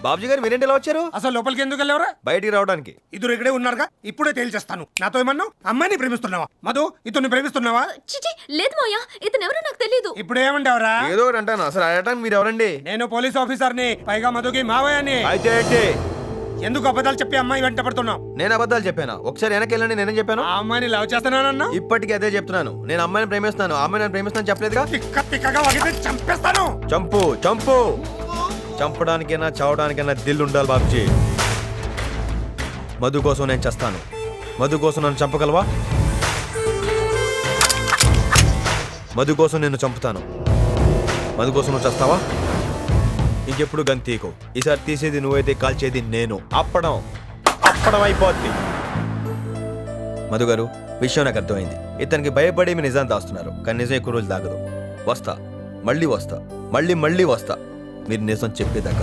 బాబుజీ గారు మీరేంటి ఇలా వచ్చారు? అసలు లోపలికి ఎందుకు వెళ్ళావరా? బయటికి రావడానికి. ఇద్దరు ఇక్కడే ఉన్నారుగా, ఇప్పుడే తేల్చేస్తాను. నాతో ఏమన్నావు? అమ్మాయిని ప్రేమిస్తున్నావా? మధు, ఇతన్ని ప్రేమిస్తున్నావా? చిచి లేదు మాయా, ఇతను ఎవరో నాకు తెలియదు. ఇప్పుడు ఏమంటావరా? ఏదో ఒకటి అంటాను. అసలు అడగటానికి మీరు ఎవరండి? నేను పోలీస్ ఆఫీసర్ని, పైగా మధుకి మావయ్యని. అయితే ఏంటి? ఎందుకు అబద్ధాలు చెప్పి అమ్మాయి వెంట పడుతున్నావు? నేను అబద్ధాలు చెప్పాను. ఒకసారి వెనక్కి వెళ్ళండి. నేనేం చెప్పాను? ఆ అమ్మాయిని లవ్ చేస్తున్నానన్నా? ఇప్పటికీ అదే చెప్తున్నాను. నేను అమ్మాయిని ప్రేమిస్తాను. ఆ అమ్మాయిని ప్రేమిస్తాను చెప్పలేదుగా? తిక్కగా వాగితే చంపేస్తాను. చంపు చంపు. చంపడానికైనా చావడానికైనా దిల్ ఉండాలి బాబుజీ. మధు కోసం నేను చేస్తాను. మధు కోసం నన్ను చంపగలవా? మధు కోసం నేను చంపుతాను. మధు కోసం నువ్వు చేస్తావా? ఇంకెప్పుడు గన్ తీయకు. ఈసారి తీసేది నువ్వైతే కాల్చేది నేను. అప్పడం అయిపోద్ది. మధు గారు, విషయం నాకు అర్థమైంది. ఇతనికి భయపడి మీ నిజాన్ని దాస్తున్నారు. కానీ నిజం ఎక్కువ రోజులు దాగదు. వస్తా, మళ్ళీ వస్తా, మళ్ళీ వస్తా. మీరు నిజం చెప్పేదాకా